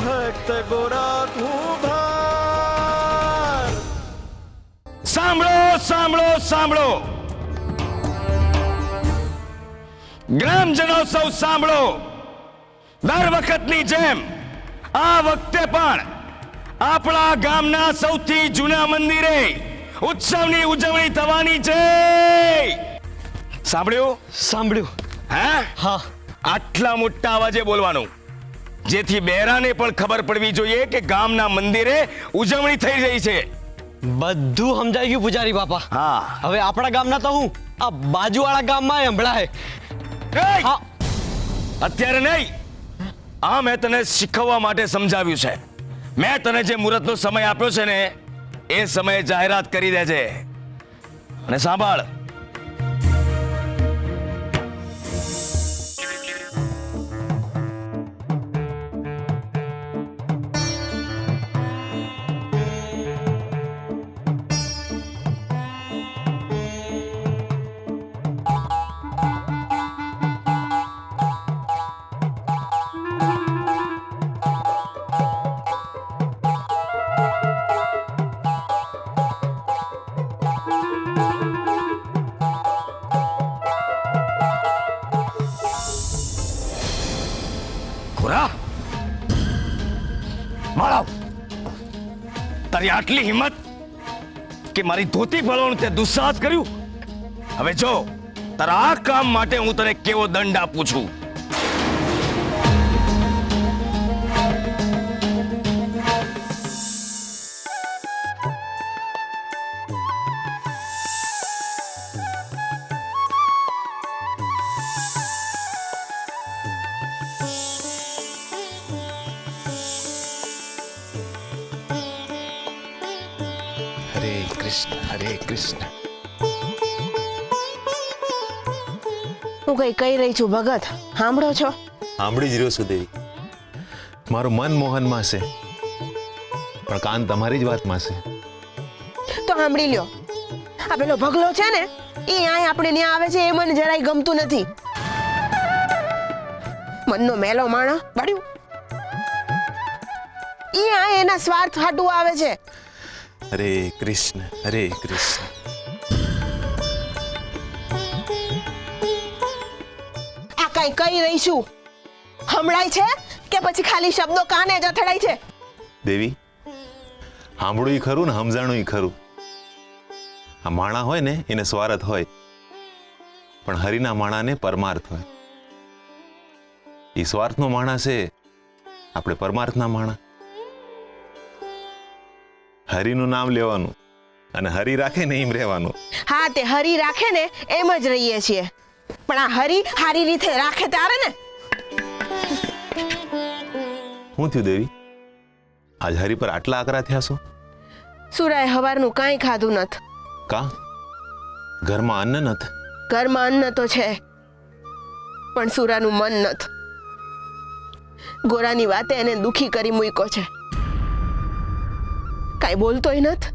ભક્ત ગોરા તું ભાર. સાંભળો સાંભળો સાંભળો, ગ્રામજનો સૌ સાંભળો. દર વખતની જેમ આ વખતે પણ આપણા ગામના સૌથી જૂના મંદિરે ઉત્સવની ઉજવણી થવાની છે. સાંભળ્યું? સાંભળ્યું. હા હા. આટલા મોટા અવાજે બોલવાનું, જેથી બહેરાને પણ ખબર પડવી જોઈએ કે ગામના મંદિરે ઉજવણી થઈ રહી છે. બધું સમજાઈ ગયું પૂજારી બાપા. હા. હવે આપણા ગામના તો હું આ બાજુવાળા ગામમાં સંભળાય. એય! હા. અત્યારે નહીં, આ મેં તને શીખવવા માટે સમજાવ્યું છે. મેં તને જે મુહૂર્તનો સમય આપ્યો છે ને, એ સમયે જાહેરાત કરી દેજે. અને સાંભળ, ખોરા માળાવ, તારી આટલી હિંમત કે મારી ધોતી ફળવાનું તે દુસ્સાહસ કર્યું. હવે જો તારા આ કામ માટે હું તને કેવો દંડ આપું છું. હરે કૃષ્ણ હરે કૃષ્ણ. હું કઈ કહી રહી છું ભગત, સાંભળો છો? સાંભળી જ રહ્યો છું દેવી. મારું મન મોહનમાં છે, પણ કાન તમારી જ વાતમાં છે. તો સાંભળી લ્યો. આ પેલો ભગલો છે ને, એ અહીં આપણે ત્યાં આવે છે, એ મને જરાય ગમતું નથી. મનનો મેલો માણસ બળ્યું, એ આ એના સ્વાર્થ હાટું આવે છે. હરે કૃષ્ણ હરે કૃષ્ણ. આ કઈ કહી રહી છું હમણાય છે કે પછી ખાલી શબ્દો કાને જ અથડાય છે? દેવી, સાંભળું ય ખરું ને સમજાણું ય ખરું. આ માણા હોય ને એને સ્વાર્થ હોય, પણ હરિના માણાને પરમાર્થ હોય. એ સ્વાર્થનો માણા છે, આપણે પરમાર્થના માણા. હરિનું નામ લેવાનું અને હરિ રાખે ને એમ રહેવાનું. હા, તે હરી રાખે ને એમ જ રહીએ છીએ, પણ આ હરી હારી રીતે રાખે તારે ને. શું થયું દેવી? આજ હરિ પર આટલા આકરા થયા છો? સુરાએ હવારનું કાંઈ ખાધું નથી. કા? ઘરમાં અન્ન નથી? ઘરમાં અન્ન તો છે, પણ સુરાનું મન નથી. ગોરાની વાતે એને દુખી કરી મૂક્યો છે. કાંઈ બોલતોય નથી,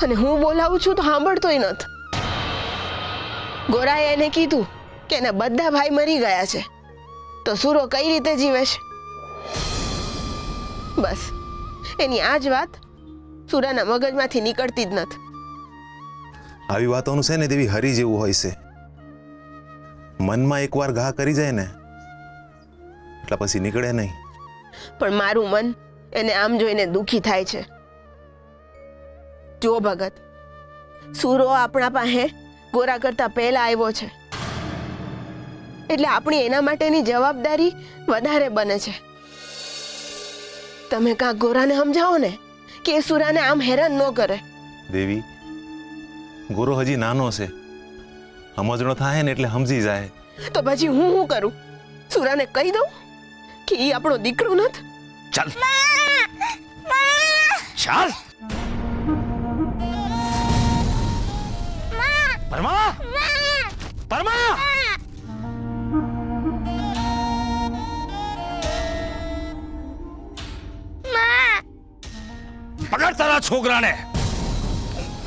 અને હું બોલાવું છું તો સાંભળતોય નથી. ગોરાએ એને કીધું કે એના બધા ભાઈ મરી ગયા છે, તો સુરો કઈ રીતે જીવે છે? બસ એની આ જ વાત સુરાના મગજમાંથી નીકળતી જ નથી. આવી વાતોનું છે ને દેવી, હરી જેવું હોય છે. મનમાં એકવાર ઘા કરી જાય ને એટલે પછી નીકળે નહીં. પણ મારું મન એને આમ જોઈને દુખી થાય છે. જો ભગત, સુરો આપણા પાસે ગોરા કરતા પહેલા આવ્યો છે, એટલે આપણી એના માટેની જવાબદારી વધારે બને છે. તમે કાંક ગોરાને સમજાવો ને કે એ સુરાને આમ હેરાન ન કરે. દેવી, ગોરો હજી નાનો છે, સમજણો થાય ને એટલે સમજી જાય. તો પછી હું શું કરું? સુરાને કહી દઉં કે એ આપણો દીકરો નથી? ચાલ ચાલ. પરમા, પરમા, પકડ તારા છોકરાને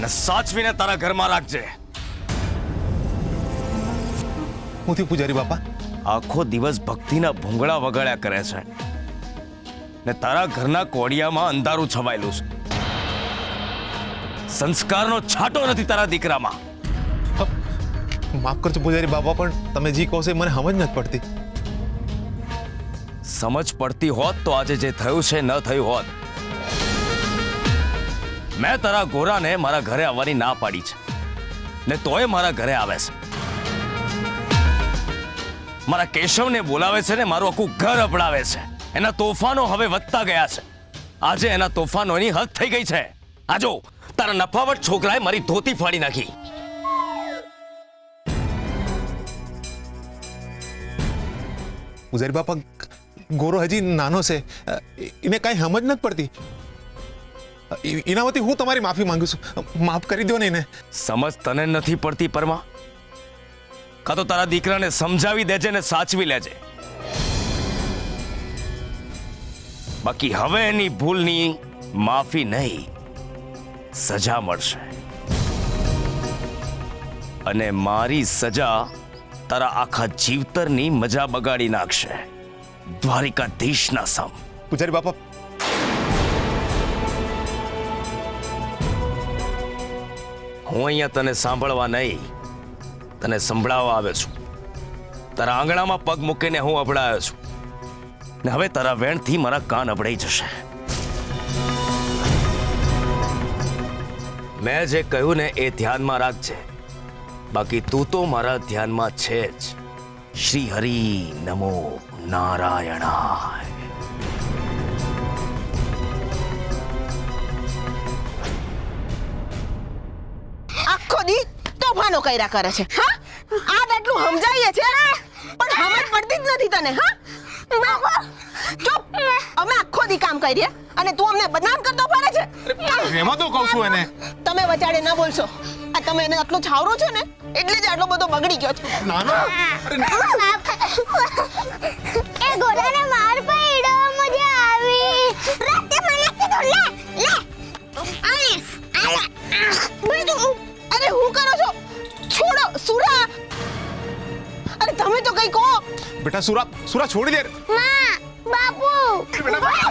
ને સાચવીને તારા ઘરમાં રાખજે. હું થયું પૂજારી બાપા? આખો દિવસ ભક્તિના ભૂંગળા વગાડ્યા કરે છે. ને તારા ઘરના કોડિયામાં અંધારું છવાયેલું છે. સંસ્કારનો છાંટો નથી તારા દીકરામાં. માફ કરજો પૂજારી બાપા, પણ તમે જી કહો છો એ મને સમજ નથી પડતી. સમજ પડતી હોત તો આજે જે થયું છે ન થયું હોત. મેં તારા ગોરાને મારા ઘરે આવવાની ના પાડી છે ને તોય મારા ઘરે આવે છે. મારા કેશવને બોલાવે છે ને મારું આખું ઘર અપડાવે છે. એના તોફાનો હવે વધતા ગયા છે. આજે એના તોફાનોની હદ થઈ ગઈ છે. આજો તારા નફાવટ છોકરાએ મારી ધોતી ફાડી નાખી. પૂજારી બાપા, ગોરો હજી નાનો છે, એને કાંઈ સમજ નથી પડતી. એના વતી હું તમારી માફી માંગુ છું. માફ કરી દો ને એને. સમજ તને નથી પડતી પરમાં? કાં તો તારા દીકરાને સમજાવી દેજે ને સાચવી લેજે. બાકી હવે એની ભૂલની માફી નહીં, સજા મળશે. અને મારી સજા તારા આખા જીવતરની મજા બગાડી નાખશે, દ્વારિકાધીશના સમ. પૂજારી બાપા, હું અહીંયા તને સાંભળવા નહીં, તને સંભળાવવા આવ્યો છું. તારા આંગણામાં પગ મૂકીને હું અભડાયો છું ને હવે તારા વેણથી મારા કાન અભડાઈ જશે. મેં જે કહ્યું ને એ ધ્યાનમાં રાખજે. બાકી તું તો મારા ધ્યાનમાં છે જ. શ્રી હરિ નમો નારાયણાય. આખો દી તોફાનો કર્યા કરે છે. હા, આ આટલું સમજાઈએ છે પણ સમજ પડતી જ નથી તને. હા બાબા ચૂપ. અમે આખો દી કામ કરીએ અને તું અમને બદનામ કરતો ફરે છે. એમાં તો કહું છું એને. તમે વચાડે ન બોલશો. આ તમે એને આટલો છાવરો છો ને એટલે જ આટલો બધો બગડી ગયો છે. નાનો એ ઘોડાને માર પડ્યો, મજા આવી. રાતે મને કીધું લે લે આલે આલે બધું. અરે હું કરો છો? છોડો સુરા. અરે તમે તો કઈ કહો. બેટા, સુરા છોડી દે. માં બાપુ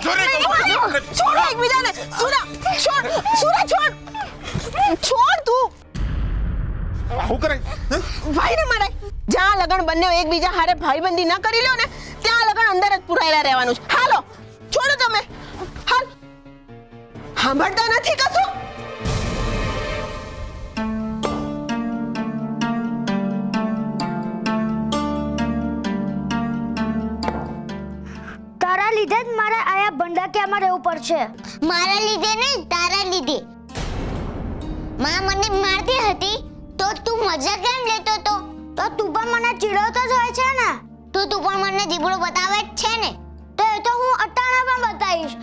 છોડો એકબીજાને. સુરા છોડ. સુરા છોડ. છોડ તું. શું કરે? ભાઈને મારે જ્યાં લગન બંને એકબીજા હારે ભાઈબંધી ના કરી લ્યો ને ત્યાં લગન અંદર જ પુરાયેલા રહેવાનું છે. હાલો છોડો તમે. હાલ સાંભળતા નથી કશું. તારા લીધે જ મારે આયા ભંડાકિયામાં રહેવું પડશે. મારા લીધે નહીં, તારા લીધે. માં મને મારતી હતી તો તું મજા કેમ લેતો તો? તો તું પણ મને ચીડવતો જ હોય છે ને. તું પણ મને જીબડો બતાવે જ છે ને. તો એ તો હું અટાણા પણ બતાવીશ.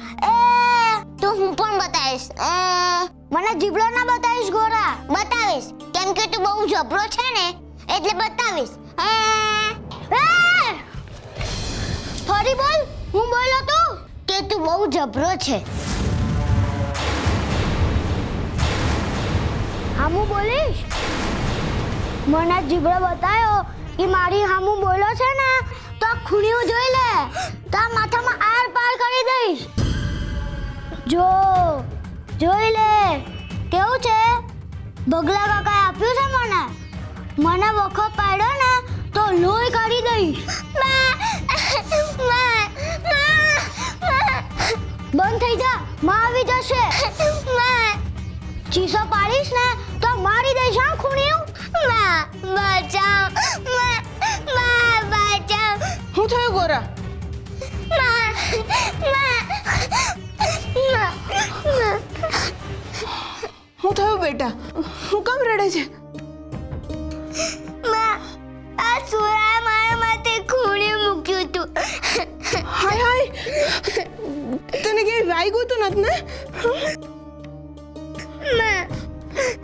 તો હું પણ બતાવીશ. મને જીબડો ના બતાવીશ ગોરા. બતાવીશ, કેમ કે તું બહુ જબરો છે ને એટલે બતાવીશ. ફરી બોલ. હું બોલો તું કે તું બહુ જબરો છે. હામું બોલીશ? મને જીબડો બતાયો કે મારી હામું બોલો છે ને તો ખૂણિયું જોઈ લે. તા માથામાં આર પાર કરી દઈશ. જો જોઈ લે કેવું છે. બગલા કાકાએ આપ્યું છે મને વખો પાડ્યો ને તો લોહી કાઢી દઈશ. બંધ થઈ જા, માં આવી જશે. ચીસો પાડીશ ને તો મારી દઈશ. હા ખૂણિયું. બચાવ, બચાવ. શું થયું ગોરા? શું થયું બેટા? હું કેમ રડે છે? આ સુરાએ મારા માથે ખૂણિયું મૂક્યું તું. હાય હાય, તને ક્યાંય વાગ્યું તો નથી ને?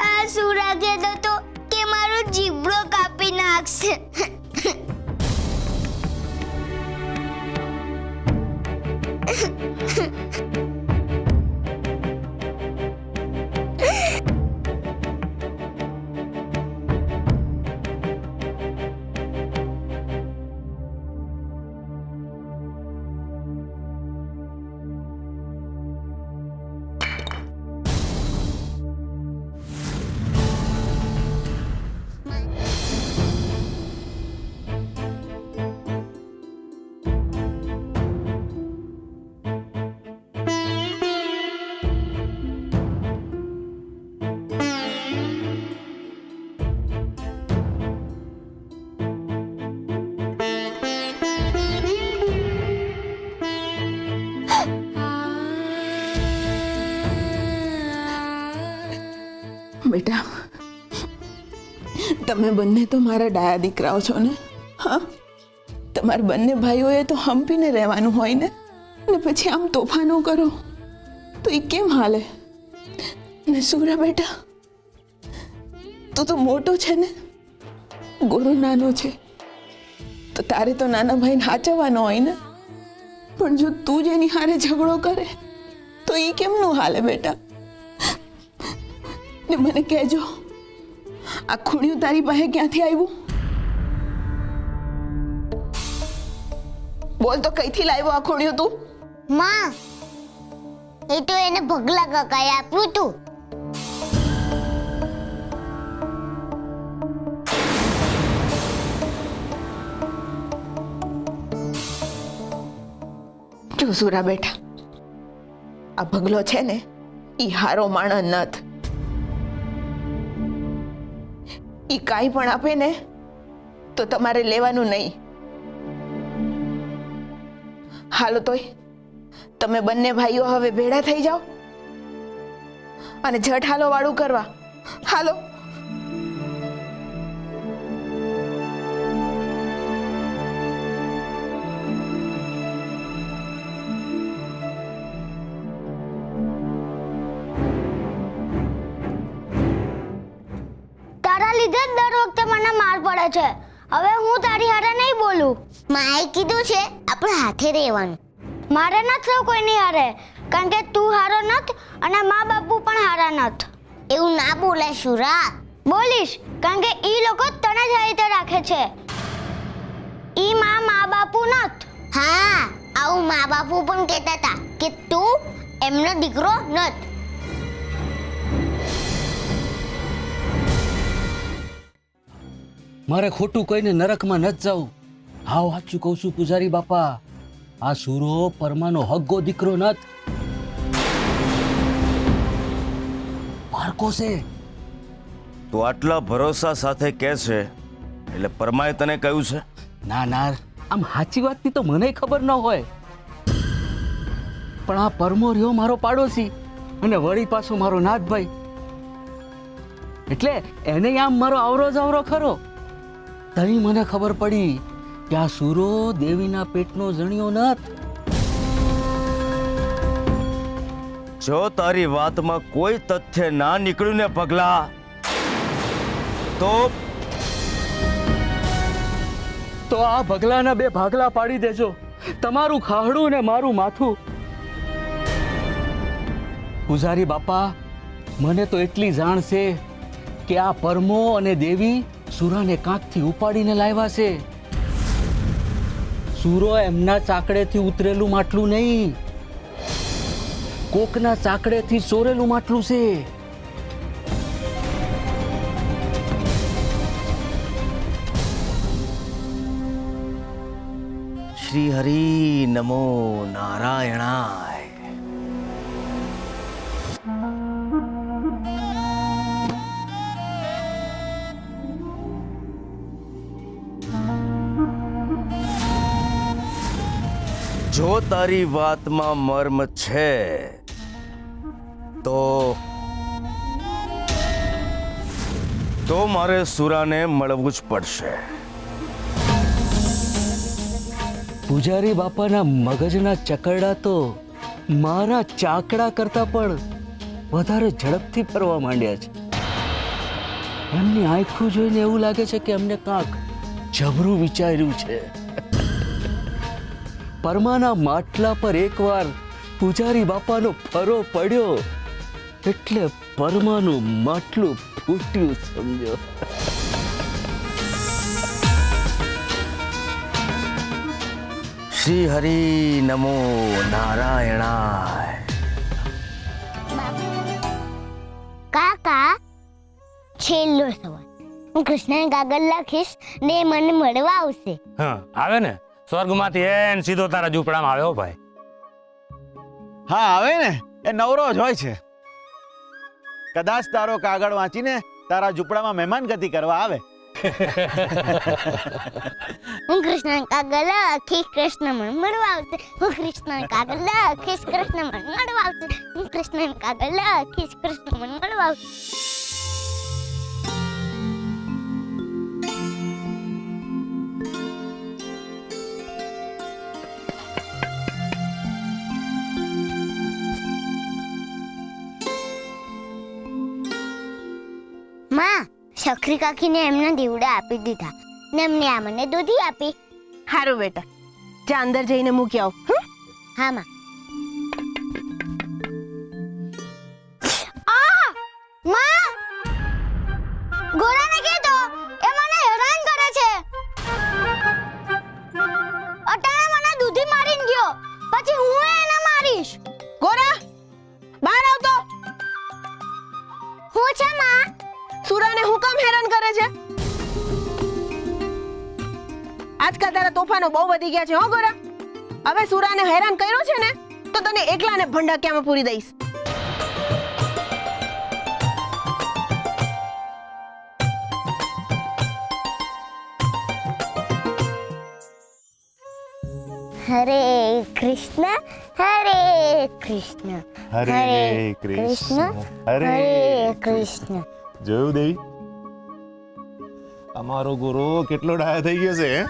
આ સુરા કહેતો તો કે મારો જીબડો કાપી નાખશે. બેટા, તમે બંને તો મારા ડાયા દીકરાઓ છો ને. હા, તમારા બંને ભાઈઓએ તો હંપીને રહેવાનું હોય ને પછી આમ તોફાનો કરો તો એ કેમ હાલે? ને સુરા બેટા, તું તો મોટો છે ને, ગોરો નાનો છે, તો તારે તો નાના ભાઈને હાચવવાનો હોય ને. પણ જો તું જ એની હારે ઝઘડો કરે તો એ કેમનું હાલે બેટા? ને મને કહેજો, આ ખૂણિયું તારી પાસે ક્યાંથી આવ્યું? બોલ તો, કઈથી લાવ્યો આ ખૂણિયું તું? માં, એ તો એને ભગલા કાકાએ આપ્યું તું. જો સુરા બેટા, આ ભગલો છે ને, ઈ હારો માણસ નથ. ઈ કાંઈ પણ આપે ને તો તમારે લેવાનું નહીં. હાલો તોય તમે બંને ભાઈઓ હવે ભેળા થઈ જાઓ અને જટ હાલો વાળું કરવા. હાલો. તારા લીધે જ દર વખતે મને માર પડે છે. હવે હું તારી હારે નહીં બોલું. માએ કીધું છે આપણે હાથે રહેવાનું. મારે નથી રહેવું કોઈની હારે, કારણ કે તું હારો નથ અને મા બાપુ પણ હારા નથ. એવું ના બોલાય શુરા. બોલીશ, કારણ કે ઈ લોકો તને જ આ રીતે રાખે છે. ઈ મા બાપુ નથ. હા, આવું મા બાપુ પણ કહેતા હતા કે તું એમનો દીકરો નથ. મારે ખોટું કહીને નરકમાં ન જવું. હાવ સાચું કહું છું પૂજારી બાપા, આ સુરો પરમાનો હગ્ગો દીકરો નથ, પારકો છે. તું આટલા ભરોસા સાથે કહે છે એટલે પરમાએ તને કહ્યું છે? ના ના, આમ સાચી વાતની તો મને ખબર ન હોય, પણ આ પરમો રહ્યો મારો પાડોશી અને વળી પાછો મારો નાથભાઈ, એટલે એને આમ મારો આવરો જાવરો ખરો. તઈ મને ખબર પડી કે આ સુરો દેવીના પેટનો જણિયો નથ. જો તારી વાતમાં કોઈ તથ્ય ના નીકળ્યું ને પગલા, તો આ ભગલાના બે ભાગલા પાડી દેજો, તમારું ખાહડું ને મારું માથું. પૂજારી બાપા, મને તો એટલી જાણ છે કે આ પરમો અને દેવી સુરાને કાંકથી ઉપાડીને લાવ્યા છે. સુરો એમના ચાકડેથી ઉતરેલું માટલું નહીં, કોકના ચાકડેથી ચોરેલું માટલું છે. શ્રી હરિ નમો નારાયણાય. જો તારી વાતમાં મર્મ છે તો મારે સુરાને મળવું જ પડશે. પૂજારી બાપાના મગજના ચકરડા તો મારા ચાકડા કરતા પણ વધારે ઝડપથી ફરવા માંડ્યા છે. એમની આંખો જોઈને એવું લાગે છે કે એમને કાંક જબરું વિચાર્યું છે. પરમાના માટલા પર એકવાર પૂજારી બાપાનો ફરો પડ્યો એટલે પરમાનું માટલું ફૂટ્યું સમજો. શ્રી હરિ નમો નારાયણાય. કાકા, છેલ્લો સવાલ. હું કૃષ્ણને કાગળ લખીશ ને એ મને મળવા આવશે. હા, આવે ને. સ્વર્ગમાંથી એન સીધો તારા ઝૂંપડામાં આવ્યો ભાઈ. હા આવે ને, એ નવરો જ હોય છે. કદાચ તારો કાગળ વાંચીને તારા ઝૂંપડામાં મહેમાનગતિ કરવા આવે. હું કૃષ્ણ કાગળ લખીશ કૃષ્ણ મને મળવા આવશે. હું કૃષ્ણ કાગળ લખીશ કૃષ્ણ મને મળવા આવશે. હું કૃષ્ણ કાગળ લખીશ કૃષ્ણ મને મળવા આવશે. માં, સખરી કાકીને એમના દીવડા આપી દીધા ને એમને આ મને દૂધી આપી. હારું બેટા, જા અંદર જઈને મૂકી આવ. હં? હા માં. આ માં, ગોરાને કીધો એ મને હેરાન કરે છે. અટાણે મને દૂધી મારીને ગયો, પછી હું એને મારીશ. ગોરા, બહાર આવતો. હું છે માં? સુરાને હું કામ હેરાન કરે છે? આજકાલ તારા તોફાનો બહુ વધી ગયા છે હો ગોરા. હવે સુરાને હેરાન કર્યો છે ને તો તને એકલાને ભંડાક્યામાં પૂરી દઈશ. હરે કૃષ્ણ હરે કૃષ્ણ હરે કૃષ્ણ હરે કૃષ્ણ. જોયું દેવી, અમારો ગુરુ કેટલો ડાયો થઈ ગયો છે હે?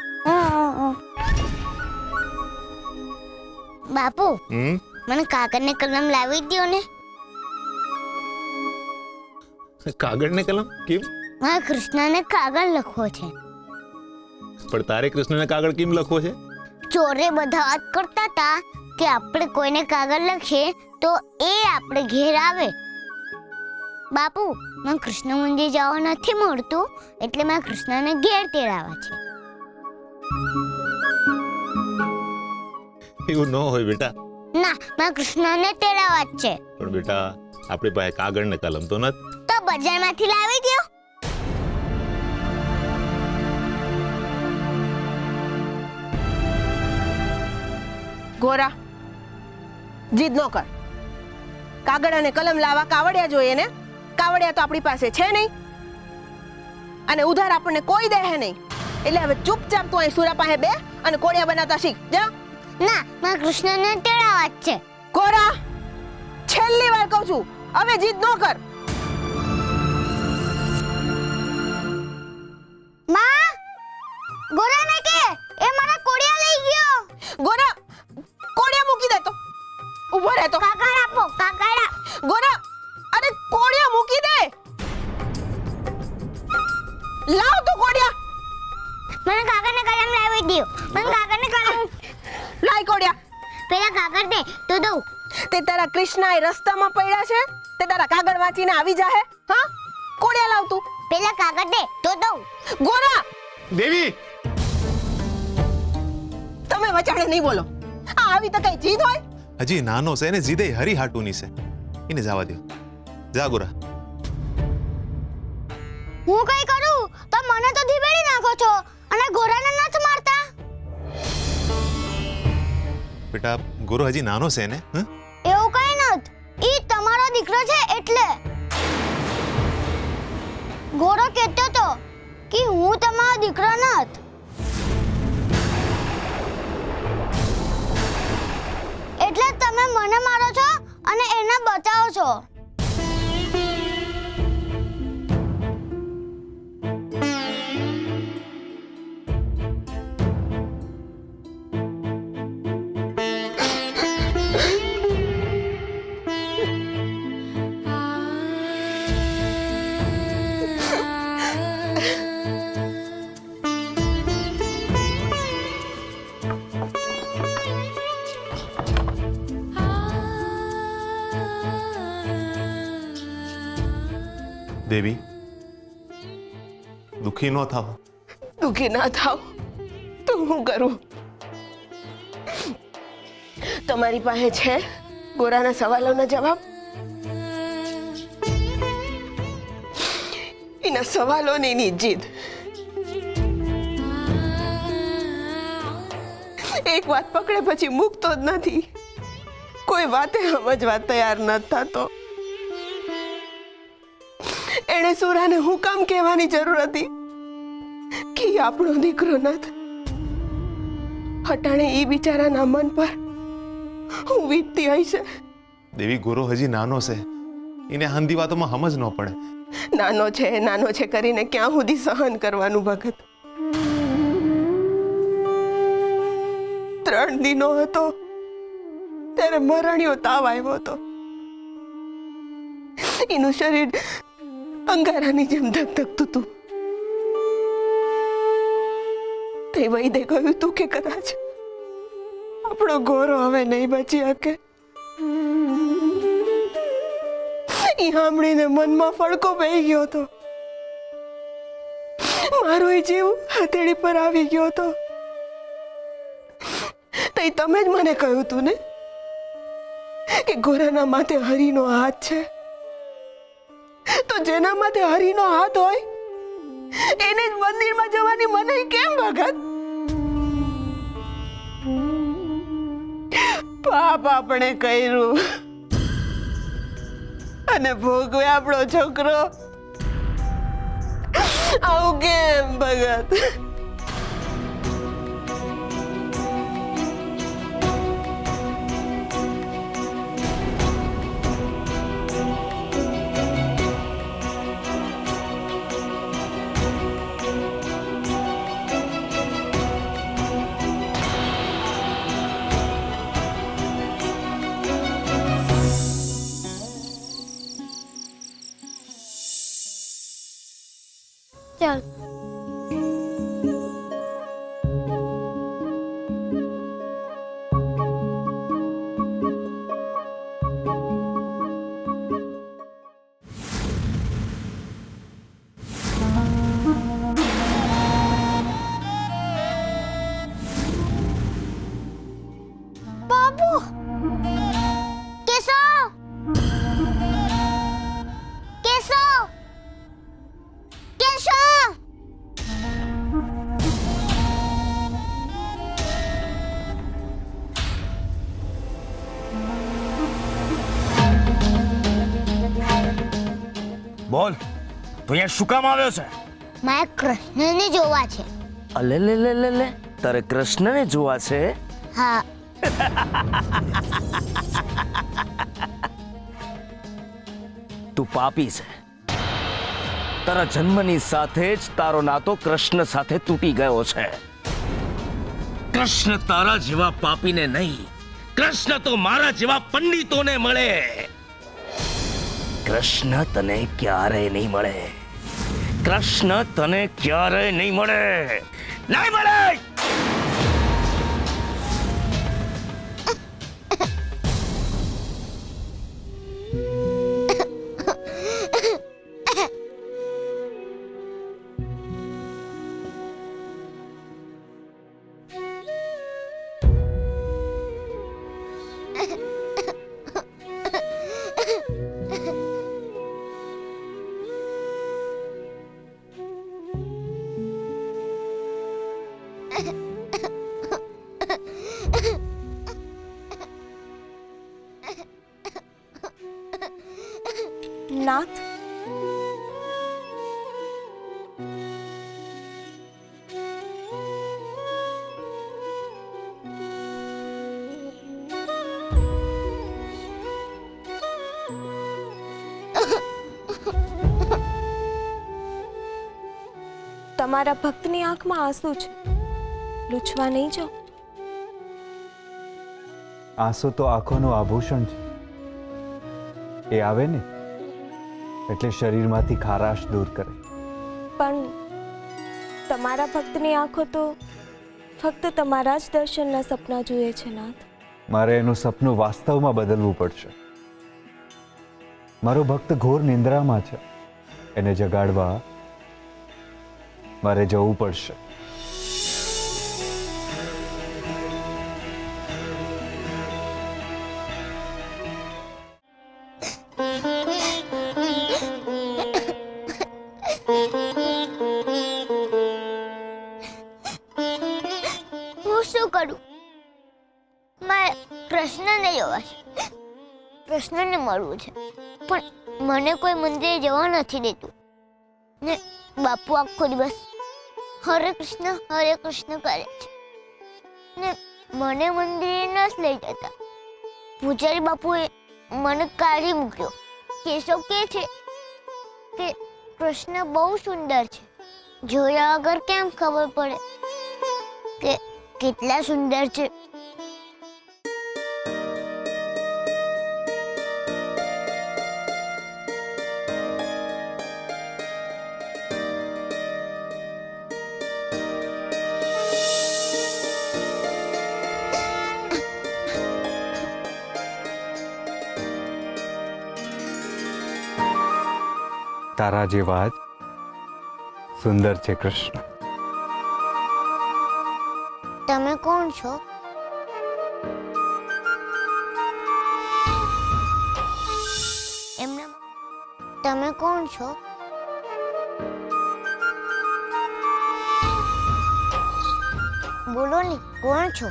બાપુ, મને કાગળ ને કલમ લાવી દ્યો ને. કાગળ ને કલમ કેમ? મારે કૃષ્ણને કાગળ લખવો છે. પણ તારે કૃષ્ણને કાગળ કેમ લખવો છે? ચોરે બધા વાત કરતા હતા કે આપણે કોઈને કાગળ લખીએ તો એ આપણે ઘેર આવે. બાપુ, મને કૃષ્ણ મંદિર જવા નથી મળતું એટલે મેં કૃષ્ણને ઘેર તેડાવા છે. એવું ન હોય બેટા. ના, મેં કૃષ્ણને તેડાવા જ છે. પણ બેટા, આપણી પાસે કાગળ ને કલમ તો નથી. તો બજારમાંથી લાવી દ્યો. ગોરા, જીદ ન કર. કાગળ અને કલમ લાવવા કાવડિયા જોઈએ ને. કાવડિયા તો આપણી પાસે છે નહીં અને ઉધાર આપણને કોઈ દે નહીં. એટલે હવે ચૂપચાપ તું અહીં સુરા પાસે બે અને કોળિયા બનાવતા શીખ. જા. ના, મેં કૃષ્ણને તેડાવા જ છે. ગોરા, છેલ્લી વાર કહું છું, હવે જીદ ન કર. માં, ગોરાને કે એ મને કોડિયા લઈ ગયો. ગોરા, કોળિયા મૂકી દે તો. ઊભો રહે તો. કાગળ આપો, કાગળ. ગોરા, અરે કોળિયા મૂકી દે. લાવ તો કોળિયા. મને કાગળ ને કલમ લાવી દ્યો. મને કાગળ ને કલમ. લાય કોળિયા. પેલા કાગળ દે તો દઉં. તે તારા કૃષ્ણા એ રસ્તામાં પડ્યા છે, તે તારા કાગળ વાંચીને આવી જાહે. હા, કોળિયા લાવ તું. પેલા કાગળ દે તો દઉં. ગોરા, દેવી, તમે વચાડે નહીં બોલો. આ આવી તો કઈ જીદ હોય? હજી નાનો છે ને જીદે હરી હાટુની છે. એને જવા દો. જા ગોરા. હું કઈ કરું તો મને તો ધીબેડી નાખો છો અને ગોરાને નથી મારતા. બેટા, ગુરુ હજી નાનો છે ને. એવું કઈ નથી. ઈ તમારો દીકરો છે એટલે. ગોરો કહેતો તો કે હું તમારો દીકરો નથી. એટલે તમે મને મારો છો અને એને બચાવો છો. દેવી, દુખી ન થાવ. દુખી ના થાવ તો હું કરું? તમારી પાસે છે ગોરાના સવાલોના જવાબ? એના સવાલોની એની જીદ. એક વાત પકડે પછી મૂકતો જ નથી. કોઈ વાતે સમજવા તૈયાર નથી થતો. એણે સુરાને હું કામ કહેવાની જરૂર હતી? આપણો દીકરો નથી. હટાણે એ બિચારાના મન પર હું વીતતી હશે. દેવી ગોરો હજી નાનો છે, એને હંધી વાતોમાં સમજ ન પડે. નાનો છે કરીને ક્યાં સુધી સહન કરવાનું ભગત? 3 દિનો હતો ત્યારે મરણિયો તાવ આવ્યો હતો. એનું શરીર અંગારાની જેમ ધગધગતું હતું. તે વૈદે કહ્યું તું કે કદાચ આપણો ગોરો હવે નહીં બચી શકે. એ સાંભળીને મનમાં ફડકો બેહી ગયો હતો. મારો જીવ હથેળી પર આવી ગયો હતો. તે તમે જ મને કહ્યું તું ને કે ગોરાના માથે હરિનો હાથ છે. તો જેના માથે હરિનો હાથ હોય એને જ મંદિરમાં જવાની મનાઈ કેમ ભગત? પાપ આપણે કર્યું અને ભોગવે આપણો છોકરો. આવું કેમ ભગત? ચાલ બાબુ કેશવ કેશવ કેશવ બોલ, તું અહીંયા શું કામ આવ્યો છે? મારે કૃષ્ણને જોવા છે. અલે લે લે લે લે, તારે કૃષ્ણને જોવા છે? હા તું પાપી છે. તારા જન્મની સાથે જ તારો નાતો કૃષ્ણ સાથે તૂટી ગયો છે. કૃષ્ણ તારા જેવા પાપીને નહીં, કૃષ્ણ તો મારા જેવા પંડિતોને મળે. કૃષ્ણ તને ક્યારેય નહીં મળે. કૃષ્ણ તને ક્યારેય નહીં મળે. નહીં મળે. નાથ, તમારા ભક્તની આંખમાં આંસુ છે, લૂછવા નહીં જાઓ. આંસુ તો આંખોનું આભૂષણ છે. એ આવે ને એટલે શરીરમાંથી ખારાશ દૂર કરે. પણ તમારા ભક્તની આંખો તો ફક્ત તમારા જ દર્શનના સપના જુએ છે નાથ. મારે એનું સપનું વાસ્તવમાં બદલવું પડશે. મારો ભક્ત ઘોર નિંદ્રામાં છે, એને જગાડવા મારે જવું પડશે. હું શું કરું? મારે કૃષ્ણને જોવા છે, કૃષ્ણને મળવું છે, પણ મને કોઈ મંદિરે જવા નથી દેતું ને બાપુ આખો દિવસ હરે કૃષ્ણ કરે છે ને મને મંદિરે ન જ લઈ જતા. પૂજારી બાપુએ મને કાઢી મૂક્યો. કેશવ કહે છે કે કૃષ્ણ બહુ સુંદર છે. જોયા વગર કેમ ખબર પડે કે કેટલા સુંદર છે? તારા જેવા જ સુંદર છે કૃષ્ણ. તમે કોણ છો? એમને તમે કોણ છો? બોલો ને, કોણ છો?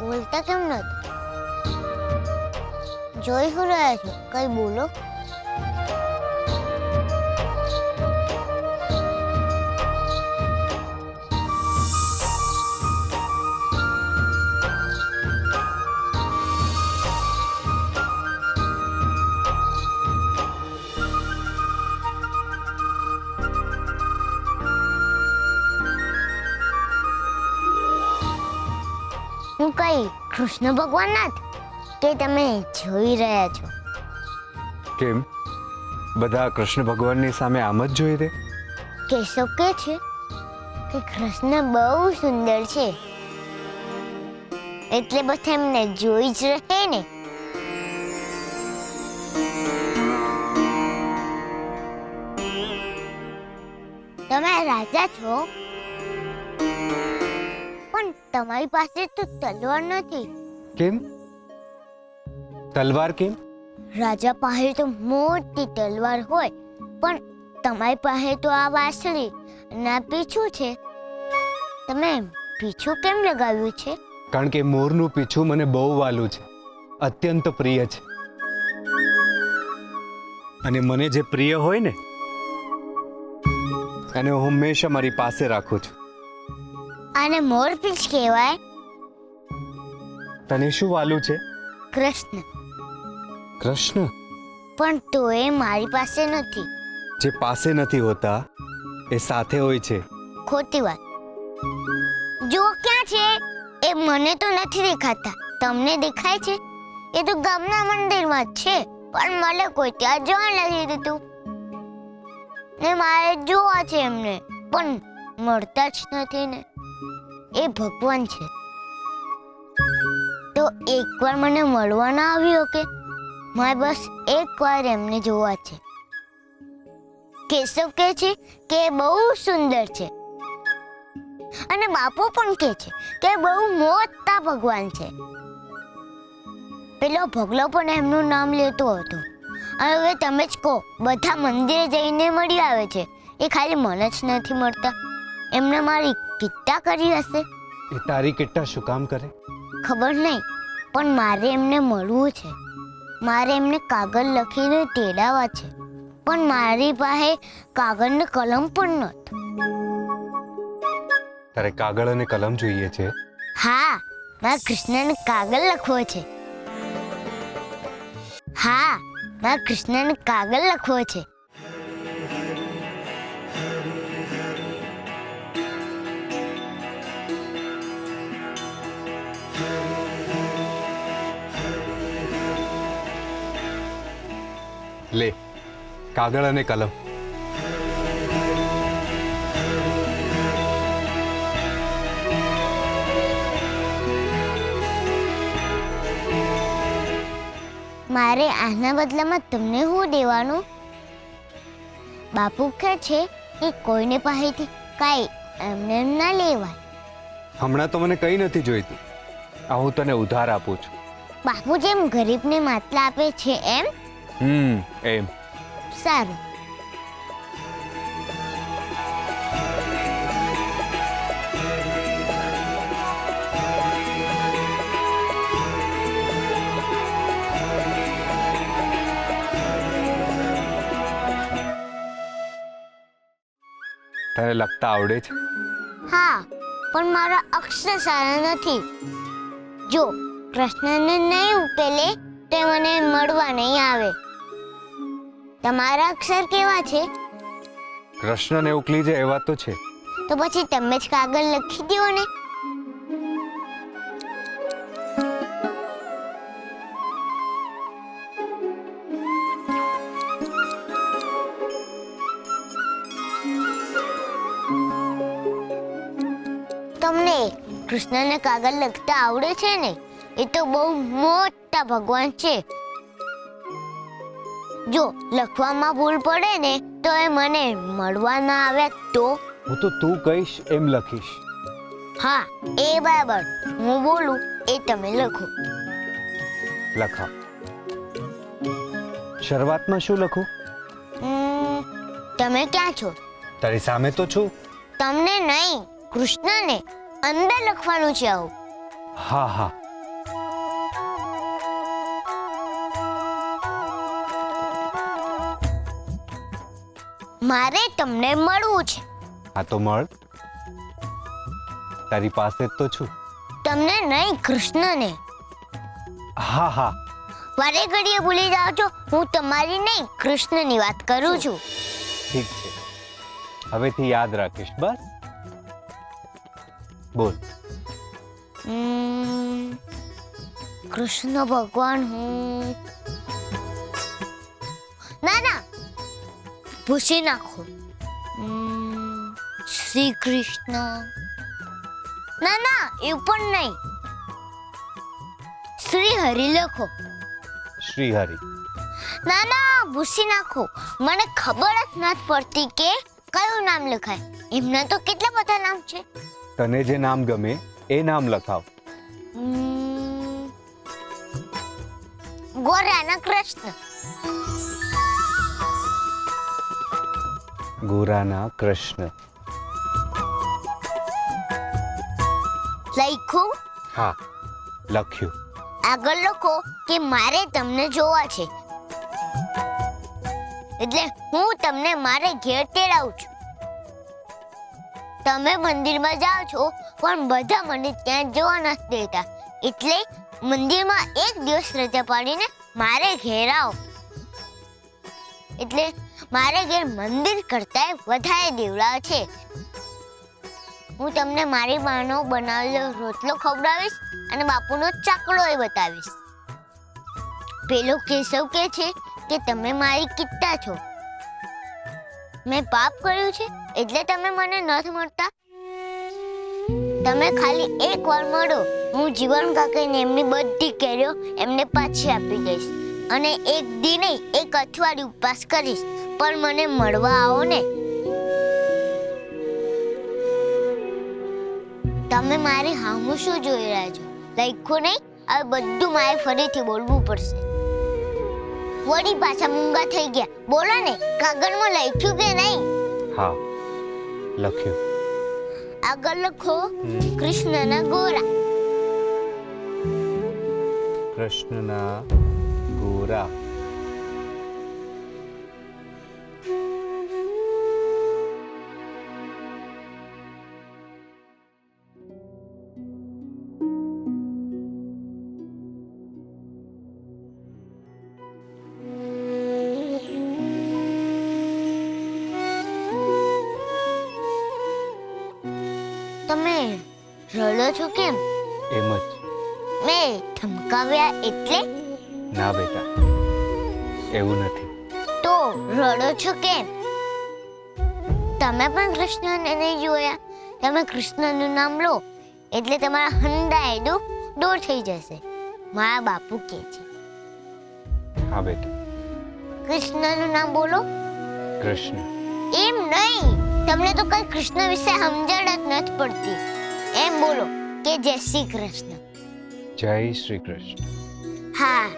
બોલતા કેમ નથી? જોઈ શું રહ્યા છો? કઈ બોલો. હું કઈ કૃષ્ણ ભગવાન નાથ કે તમે જોઈ રહ્યા છો? કેમ બધા કૃષ્ણ ભગવાનની સામે આમ જ જોઈ દે? કેશવ કહે છે કે કૃષ્ણ બહુ સુંદર છે એટલે બધા એમને જોઈ જ રહે ને. તમે રાજા છો પણ તમારી પાસે તો તલવાર નથી. કેમ? તલવાર કેમ? રાજા પાસે તો મોટી તલવાર હોય પણ તમારી પાસે તો આ વાંસળી ના પીછું છે. તમે પીછું કેમ લગાવ્યું છે? કારણ કે મોરનું પીછું મને બહુ વાલું છે, અત્યંત પ્રિય છે. અને મને જે પ્રિય હોય ને એને હું હંમેશા મારી પાસે રાખું છું. આને મોરપીંછ કહેવાય. તને શું વાલું છે? કૃષ્ણ. કૃષ્ણ? પણ તો એ મારી પાસે નથી. જે પાસે નથી હોતા એ સાથે હોય છે. ખોટી વાત. જો ક્યાં છે એ મને તો નથી દેખાતા. તમને દેખાય છે? એ તો ગામના મંદિરમાં જ છે પણ મને કોઈ ત્યાં જવા નથી દીધું ને મારે જોવા છે એમને પણ મળતા જ નથી ને. એ ભગવાન છે તો એકવાર મને મળવા ના આવ્યો કે? મારે બસ એકવાર એમને જોવા છે. કેશવ કહે છે કે બહુ સુંદર છે અને બાપુ પણ કહે છે કે બહુ મોટા ભગવાન છે. પેલો ભગલો પણ એમનું નામ લેતો હતો. અને હવે તમે જ કહો, બધા મંદિરે જઈને મળી આવે છે, એ ખાલી મને જ નથી મળતા. એમને મારી કિટ્ટા કરી હશે. એ તારી કિટ્ટા શું કામ કરે? ખબર નહીં પણ મારે એમને મળવું છે. મારે એમને કાગળ લખીને તેડાવવા છે પણ મારી પાસે કાગળ ને કલમ પણ નથી. તારે કાગળ અને કલમ જોઈએ છે? હા, મારે કૃષ્ણને કાગળ લખવો છે. હા, મારે કૃષ્ણને કાગળ લખવો છે. લે કાગળ અને કલમ. મારે આના બદલામાં તમને શું દેવાનું? બાપુ કહે છે કે કોઈને પાસેથી કાંઈ એમને ના લેવાય. હમણાં તો મને કંઈ નથી જોઈતું. આ હું તને ઉધાર આપું છું. બાપુ જેમ ગરીબને માટલા આપે છે એમ? એમ. સારું. તને લખતા આવડે છે? હા, પણ મારા અક્ષર સારા નથી. જો કૃષ્ણને નહીં ઉકેલે તો મને મળવા નહીં આવે. તમારા અક્ષર કેવા છે? કૃષ્ણને ઉકલી જાય એવા તો છે. તો પછી તમે જ કાગળ લખી દો ને. તમને કૃષ્ણને કાગળ લખતા આવડે છે ને, એ તો બહુ મોટા ભગવાન છે. જો લખવામાં ભૂલ પડે ને તો એ મને મળવા ના આવે તો? હું તો તું કહીશ એમ લખીશ. હા, એ બરાબર. હું બોલું એ તમે લખો. લખાવ. શરૂઆતમાં શું લખું? તમે ક્યાં છો? તારી સામે તો છું. તમને નહીં, કૃષ્ણને અંદર લખવાનું છે આવું. હા હા. મારે તમને મળવું છે. હા તો મળ. તારી પાસે જ તો છું. તમને નહીં, કૃષ્ણને. હા હા. વારે ઘડીએ ભૂલી જાઓ છો. હું તમારી નહીં, કૃષ્ણની વાત કરું છું. ઠીક છે, હવેથી યાદ રાખીશ. બસ બોલ. કૃષ્ણ ભગવાન હું ના ના ભૂસી નાખો. શ્રી કૃષ્ણ ના ના એવું પણ નહીં. શ્રી હરિ લખો. શ્રી હરિ. ના ના ભૂસી નાખો. મને ખબર જ નથી પડતી કે કયું નામ લખાય. એમના તો કેટલા બધા નામ છે. તને જે નામ ગમે એ નામ લખાવ. ગોરાના કૃષ્ણ. ગોરાના કૃષ્ણ. લખ્યું? હા, લખ્યું. આગળ લખો કે મારે તમને જોવા છે. એટલે હું તમને મારે ઘેર તેડાવું છું. તમે મંદિરમાં જાઓ છો પણ બધા મને ત્યાં જોવા નથી દેતા. એટલે મંદિરમાં એક દિવસ રજા પાડીને મારે ઘેર આવો. એટલે મારે ઘેર મંદિર કરતા વધારે દેવડા છે. હું તમને મારી માનો બનાવેલો રોટલો ખવડાવીશ અને બાપુનો ચાકડો એ બતાવીશ. પેલો કેશવ કે છે કે તમે મારી કિટ્ટા છો. મેં પાપ કર્યું છે એટલે તમે મને નથી મળતા. તમે ખાલી એક વાર મળો, હું જીવન કાકીને એમની બધી કેરીઓ એમને પાછી આપી દઈશ અને એક દી નહીં, એક અઠવાડિયું ઉપવાસ કરીશ. પણ મને મળવા આવો ને. તમે મારી હામું શું જોઈ રહ્યા છો? લખ્યું નહીં? હવે બધું મારે ફરીથી બોલવું પડશે. વળી પાછા મૂંગા થઈ ગયા. બોલો ને, કાગળમાં લખ્યું કે નહીં? હા, લખ્યું. આગળ લખો કૃષ્ણના ગોરા. કૃષ્ણના ગોરા. તમે રડો છો કેમ? એમ જ. મેં ધમકાવ્યા એટલે? ના બેટા, એવું નથી. તો રડો છો કેમ? તમે પણ કૃષ્ણને નહીં જોયા. તમે કૃષ્ણનું નામ લો એટલે તમારા હંધાય દુઃખ દૂર થઈ જશે. મારા બાપુ કહે છે. હા બેટા. કૃષ્ણનું નામ બોલો. કૃષ્ણ. એમ નહીં, તમને તો કઈ કૃષ્ણ વિશે સમજણ જ નથી પડતી. એમ બોલો કે જય શ્રી કૃષ્ણ. જય શ્રી કૃષ્ણ. હા,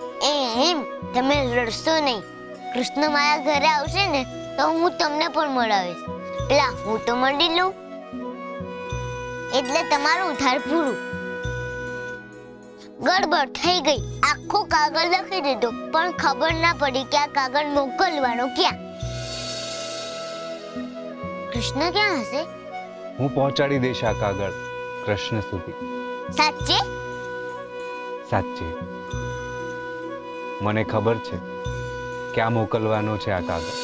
એમ. તમે લડશો નહીં. કૃષ્ણ મારા ઘરે આવશે ને તો હું તમને પણ મળાવીશ. પેલા હું તો મળી લઉં એટલે તમારું ઉધાર પૂરું. ગડબડ થઈ ગઈ. આખો કાગળ લખી દીધો પણ ખબર ના પડી કે આ કાગળ મોકલવાનો ક્યાં. કૃષ્ણ ક્યાં હશે? હું પહોંચાડી દઈશ આ કાગળ કૃષ્ણ સુધી. સાચે? સાચે. મને ખબર છે ક્યાં મોકલવાનો છે આ કાગળ.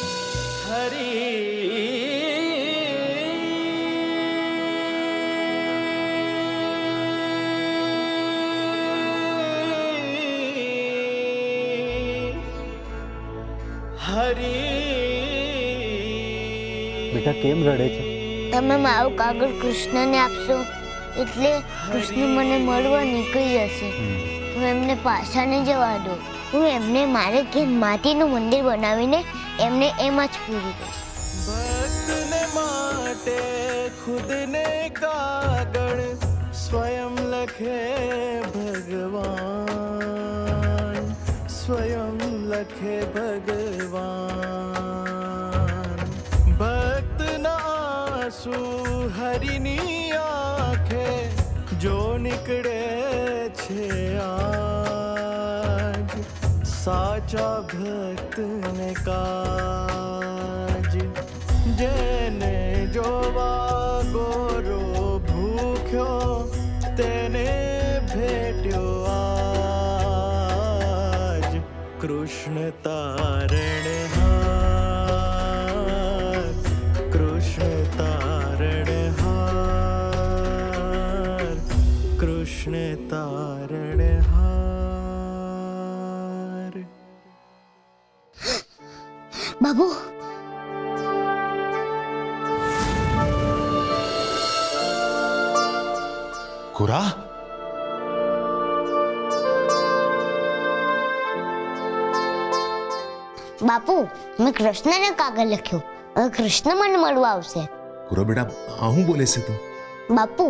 બેટા કેમ રડે છે? તમે મારું કાગળ કૃષ્ણને આપશો એટલે કૃષ્ણ મને મળવા નીકળી જશે. હું એમને પાછા નહીં જવા દો. હું એમને મારે ઘેર માટીનું મંદિર બનાવીને એમને એમ જ પૂરી દઈશ. ભક્તને માટે ખુદને કાગળ સ્વયં લખે ભગવાન, સ્વયં લખે ભગવાન. ભક્તના આંસુ હરિની આંખે જો નીકળે છે આજ, સાચા ભક્તને કાજ. જેને જોવા ગોરો ભૂખ્યો તેને ભેટ્યો આજ કૃષ્ણ તારણહાર, કૃષ્ણ તારણહાર, કૃષ્ણ તારણહાર. બાબુ, ગોરા, બાપુ, મેં કૃષ્ણને કાગળ લખ્યો. હવે કૃષ્ણ મને મળવા આવશે. ગોરા બેટા આ હું બોલે છે તું? બાપુ,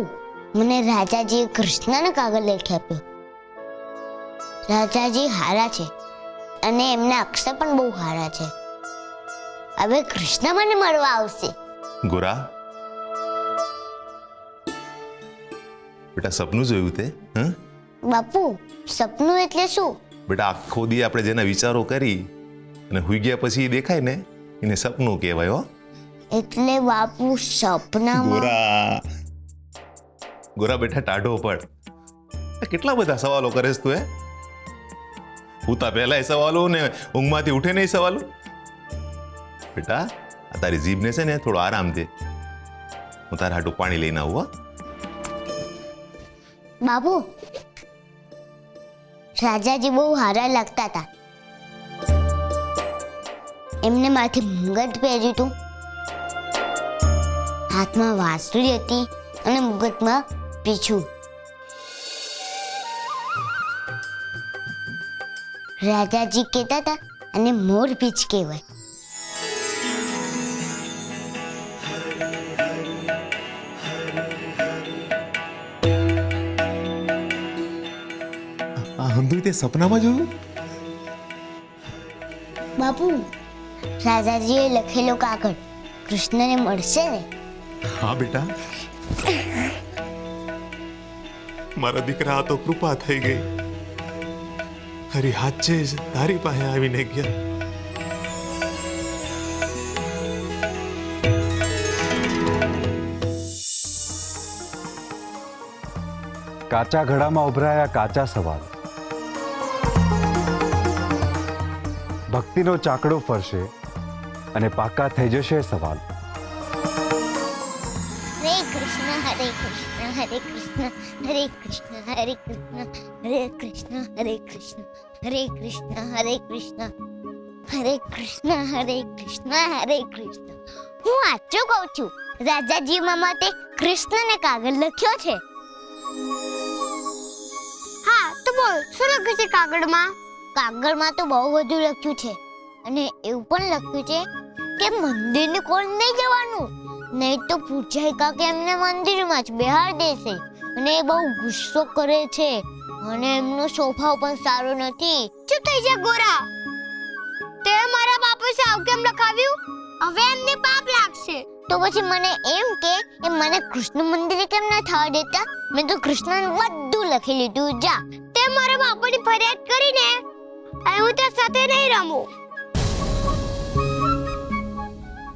મને રાજાજીએ કૃષ્ણને કાગળ લખી આપ્યો. રાજાજી હારા છે અને એમના અક્ષર પણ બહુ હારા છે. હવે કૃષ્ણ મને મળવા આવશે. ગોરા બેટા સપનું જોયું તે? હા બાપુ, સપનું એટલે શું? બેટા આખો દી આપણે જેના વિચારો કરી અને હુઈ ગયા પછી દેખાય ને એને સપનું કહેવાય. હો એટલે બાપુ સપનામાં? ગોરા, ગોરા બેટા ટાઢો પડ. આ કેટલા બધા સવાલો કરેસ તું? ઉતા પહેલા સવાલો ને ઊંઘમાંથી ઉઠે નહીં સવાલો. બેટા આ તારી જીભને છે ને થોડો આરામ દે. હું તારા હાટું પાણી લઈને આવું. હો બાબુ, રાજાજી બહુ હારા લાગતા હતા. એમને માથે મુગટ પહેર્યું હતું, હાથમાં વાંસળી હતી અને મુગટમાં પીછું. રાજાજી કહેતા હતા અને મોર પીછ કહેવાય. આ હંધુય તે સપનામાં જોયું? બાપુ, રાજાજીએ લખેલો કાગળ કૃષ્ણને મળશે ને? હા બેટા, મારા દીકરા આ તો કૃપા થઈ ગઈ. હરી હાચે જ તારી પાસે આવીને ગયા. કાચા ઘડામાં ઉભરાયા કાચા સવાલ. ભક્તિનો ચાકડો ફરશે અને પાકા થઈ જશે સવાલ. હરે કૃષ્ણ હરે કૃષ્ણ હરે કૃષ્ણ હરે કૃષ્ણ હરે કૃષ્ણ હરે કૃષ્ણ હરે કૃષ્ણ હરે કૃષ્ણ હરે કૃષ્ણ હરે કૃષ્ણ હરે કૃષ્ણ હરે કૃષ્ણ. હું સાચું કહું છું, રાજાજી માટે કૃષ્ણને કાગળ લખ્યો છે. હા તો બોલ, શું લખ્યું છે કાગળમાં? કાગળમાં તો બહુ બધું લખ્યું છે અને એવું પણ લખ્યું છે કે મંદિરની કોણ નહીં જવાનું, નહીં તો પૂજારી કાકા એમને મંદિરમાં જ બેહાર દેશે અને એ બહુ ગુસ્સો કરે છે અને એમનો સ્વભાવ પણ સારો નથી. ચૂપ થઈ જા ગોરા, તે મારા બાપુ સાવ કેમ લખાવ્યું? હવે એમને પાપ લાગશે. તો પછી મને એમ કે એ મને કૃષ્ણ મંદિરે કેમ ના થવા દેતા? મેં તો કૃષ્ણનું બધું લખી લીધું. જા, તે મારા બાપુની ફરિયાદ કરીને હું તે સાથે નહીં રમું.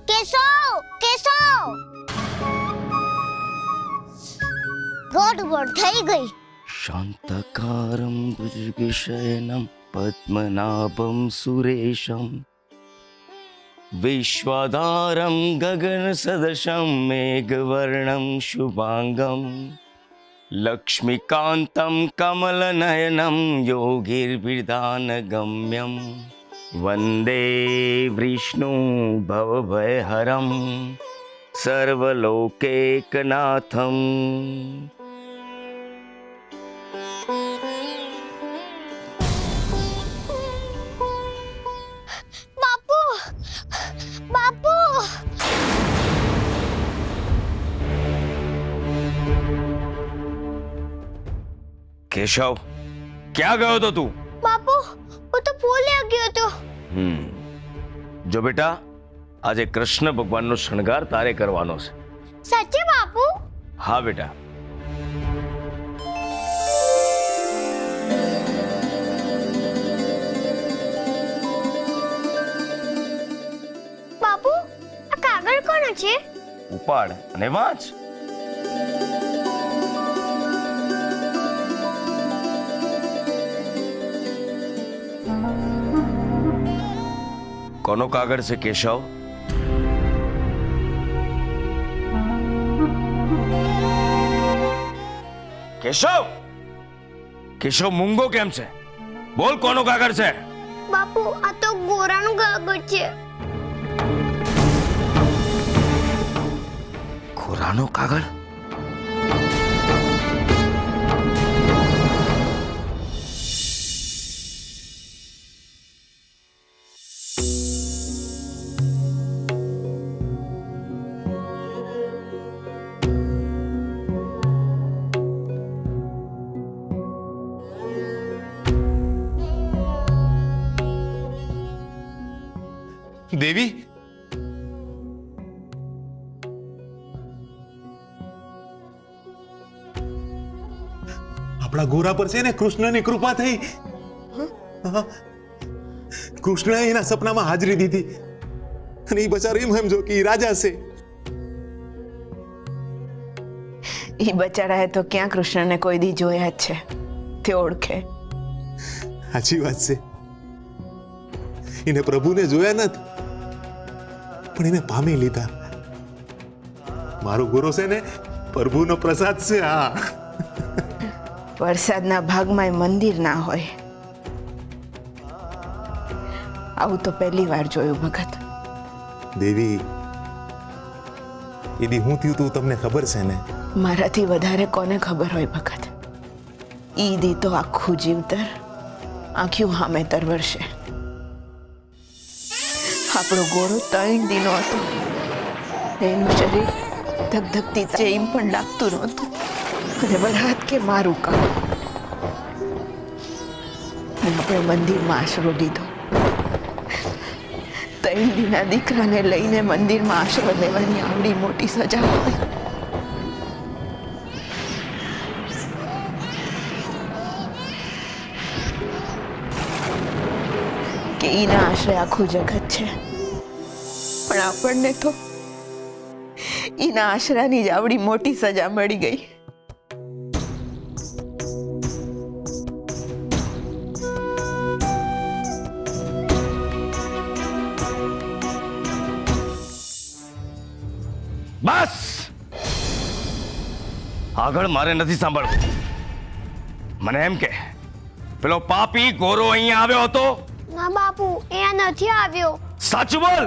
કે કેશવ કેશવ ગોડ થઈ ગઈ. શાંતકારમ ભુજગશયનમ પદ્મનાભમ સુરેશમ વિશ્વાધારમ ગગન સદશમ મેઘવર્ણમ શુભાંગમ લક્ષ્મીકાંતમ કમલનયનમ યોગીર્વિધાનગમ્યમ વંદે વિષ્ણુ ભવભયહરમ સર્વલોકૈકનાથમ. બાપુ બાપુ કેશવ, ક્યાં ગયો તો તું? બાપુ હું તો ભૂલ્યા ગયો હતો. જો બેટા, આજે કૃષ્ણ ભગવાનનો શણગાર તારે કરવાનો છે. સાચે બાપુ? હા બેટા. બાપુ આ કાગળ કોનો છે? ઉપાડ અને વાંચ. કોનો કાગળ છે કેશવ? કેશવ, કેશવ મૂંગો કેમ છે? બોલ, કોનો કાગળ છે? બાપુ આ તો ગોરાનું કાગળ છે. ખોરાનો કાગળ? દેવી, આપણા ગોરા પર છે ને કૃષ્ણની કૃપા થઈ. હા. કૃષ્ણએ એના સપનામાં હાજરી દીધી અને એ બચારો એમ સમજો કે ઈ રાજા છે. એ બચારાએ તો ક્યાં કૃષ્ણને કોઈ દી જોયા જ છે તે ઓળખે. સાચી વાત છે. એને પ્રભુને જોયા નથી પણ એને પામી લીધા. મારો ગોરો છે ને પ્રભુનો પ્રસાદ છે. હા, વરસાદના ભાગમાં મંદિર ના હોય, આવું તો પહેલી વાર જોયું ભગત. દેવી, એદી હું થયું તું તમને ખબર છે ને? મારાથી વધારે કોને ખબર હોય ભગત. ઈદી તો આખું જીવતર આંખ્યું હામે તરવરશે. આપણો ગોરો 3 દિનો હતો. એનું શરીર ધગધગતી છે એમ પણ લાગતું નહોતું. અને વરસાદ કે મારું કામ. અને આપણે મંદિરમાં આશરો લીધો. 3 દિના દીકરાને લઈને મંદિરમાં આશરો લેવાની આવડી મોટી સજા હોય. કે એના આશરે આખું જગત છે, પણ આપણને તો એના આશરાની જ આવડી મોટી સજા મળી ગઈ. બસ, આગળ મારે નથી સાંભળવું. મને એમ કે પેલો પાપી ગોરો અહીંયા આવ્યો હતો? ના બાપુ, એ નથી આવ્યો. સાચું બોલ.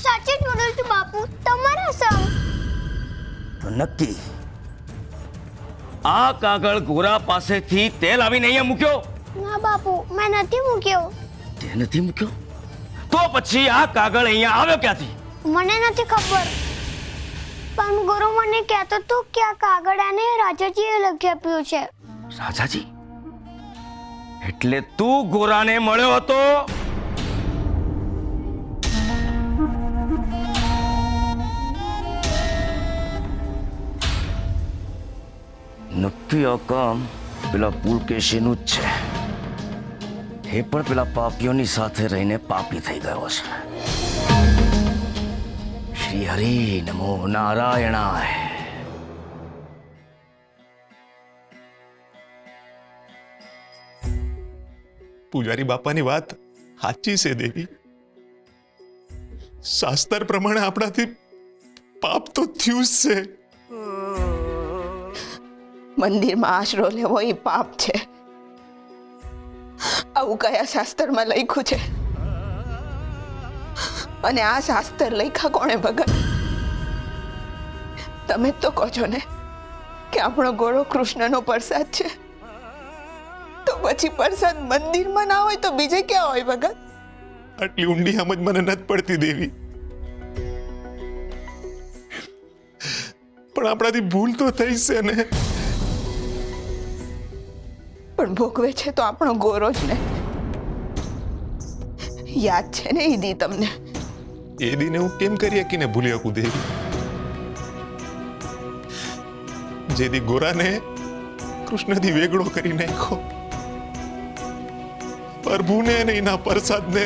સાચું જ બોલું છું બાપુ, તમારા સંગ. તો નક્કી આ કાગળ ગોરા પાસેથી તે લાવીને અહીંયા મૂક્યો? ના બાપુ, મેં નથી મૂક્યો. તે નથી મૂક્યો તો પછી આ કાગળ અહીંયા આવ્યો ક્યાંથી? મને નથી ખબર, પણ ગુરુ મને કહેતો હતો કે આ કાગળ આને રાજાજીએ લખી આપ્યું છે. રાજાજી? એટલે તું ગોરાને મળ્યો હતો? નક્કી આ કામ પેલા પુલકેશીનું જ છે. એ પણ પેલા પાપીઓની સાથે રહીને પાપી થઈ ગયો છે. શ્રી હરિ નમો નારાયણાય. પૂજારી બાપાની વાત સાચી છે દેવી. શાસ્ત્ર પ્રમાણે આપણાથી પાપ તો થયું જ છે. મંદિરમાં આશરો લેવો એ પાપ છે. આવું કયા શાસ્ત્રમાં લખ્યું છે? અને આ શાસ્ત્ર લખ્યા કોણે ભગત? તમે જ તો કહો છો ને કે આપણો ગોળો કૃષ્ણનો પ્રસાદ છે. તો પછી પ્રસાદ મંદિરમાં ના હોય તો બીજે ક્યાં હોય ભગત? આટલી ઊંડી સમજ મને નથી પડતી દેવી. પણ આપણાથી ભૂલ તો થઈ છે ને. પણ ભોગવે છે તો આપણો ગોરો જ ને. યાદ છે ને એ દી તમને? એ દીને હું કેમ કરી શકીને ભૂલી શકું દેવી? જે દી ગોરાને કૃષ્ણથી વેગળો કરી નાખ્યો, પ્રભુને અને એના પ્રસાદને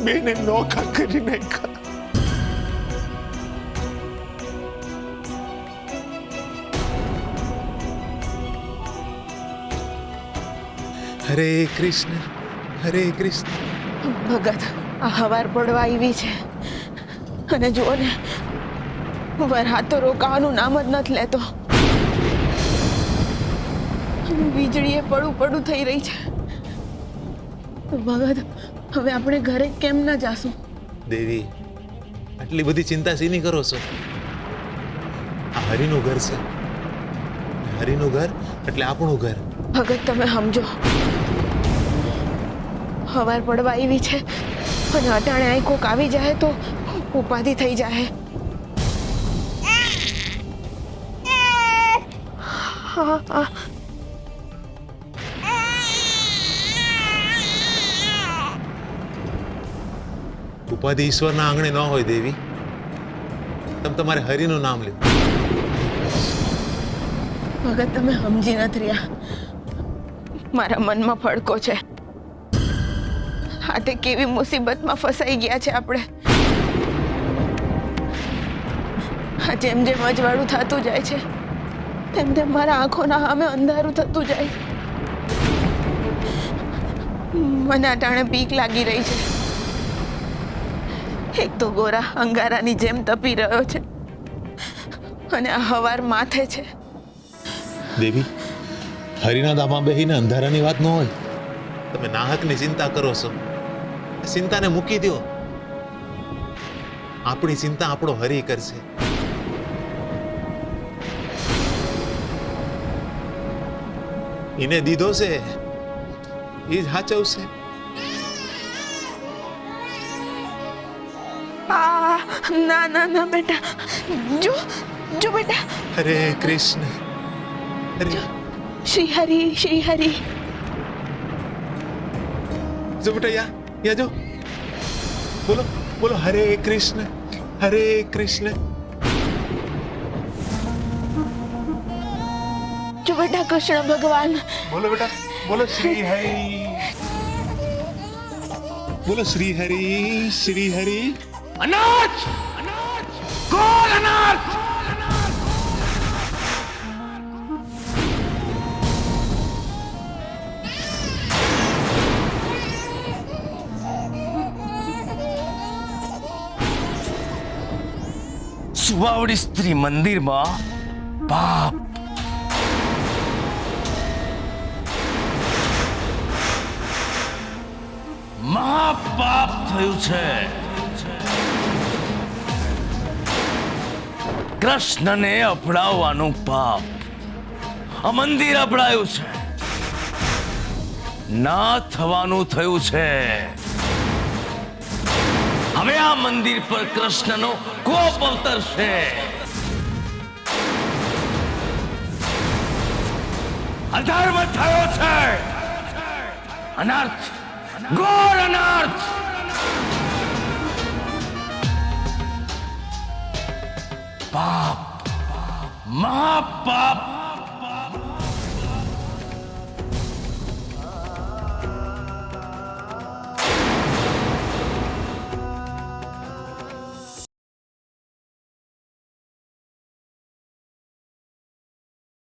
બેને નોખા કરી નાખ્યા. હરે કૃષ્ણ હરે કૃષ્ણ. ભગત, આ હવાર પડવા આવી છે અને જુઓ ને, વરસાદ તો રોકાવાનું નામ જ નથી લેતો. વીજળીએ પડું થઈ રહી છે. તો ભગત, હવે આપણે ઘરે કેમ ના જાશું? દેવી, આટલી બધી ચિંતા શીની કરો છો? આ હરિનું ઘર છે. હરિનું ઘર એટલે આપણું ઘર. ભગત, તમે સમજો, હવાર પડવા આવી છે અને અટાણે અહીં કોક આવી જાય તો ઉપાધિ થઈ જાય. હા, ઉપાધિ ઈશ્વરના આંગણે ન હોય દેવી. તમે તમારે હરિનું નામ લો. ભગત, તમે સમજી નથી રહ્યા. મારા મનમાં ફડકો છે. હાથે કેવી મુસીબતમાં ફસાઈ ગયા છે આપણે. જેમ જેમ અજવાળું થતું જાય છે તેમ તેમ મારા આંખોના સામે અંધારું થતું જાય છે. મને અટાણે બીક લાગી રહી છે. એક તો ગોરા અંગારાની જેમ તપી રહ્યો છે અને આ હવાર માથે છે. દેવી, હરિના દામા બેહીને અંધારાની વાત ન હોય. તમે નાહકની ચિંતા કરો છો. ચિંતાને મૂકી દો. આપણી ચિંતા આપણો હરિ કરશે. એને દીધો છે એ જ હાચવશે. ના ના ના બેટા, જો જો બેટા. હરે કૃષ્ણ હરે. શ્રી હરિ શ્રી હરિ. જો બેટા, યા જો. બોલો બોલો, હરે કૃષ્ણ હરે કૃષ્ણ. જો બેટા, કૃષ્ણ ભગવાન. બોલો બેટા, બોલો શ્રી હરિ. બોલો શ્રી હરિ શ્રી હરિ. અનાથ! કોણ અનાથ? સુવાવડી સ્ત્રી મંદિરમાં પાપ. મહાપાપ થયું છે. કૃષ્ણને અપડાવવાનું પાપ. આ મંદિર અપડાયું છે. ના થવાનું થયું છે. હવે આ મંદિર પર કૃષ્ણનો કોપ અવતરશે. અધર્મ થયો છે. અનર્થ, ઘોર અનર્થ. પાપ, મહાપાપ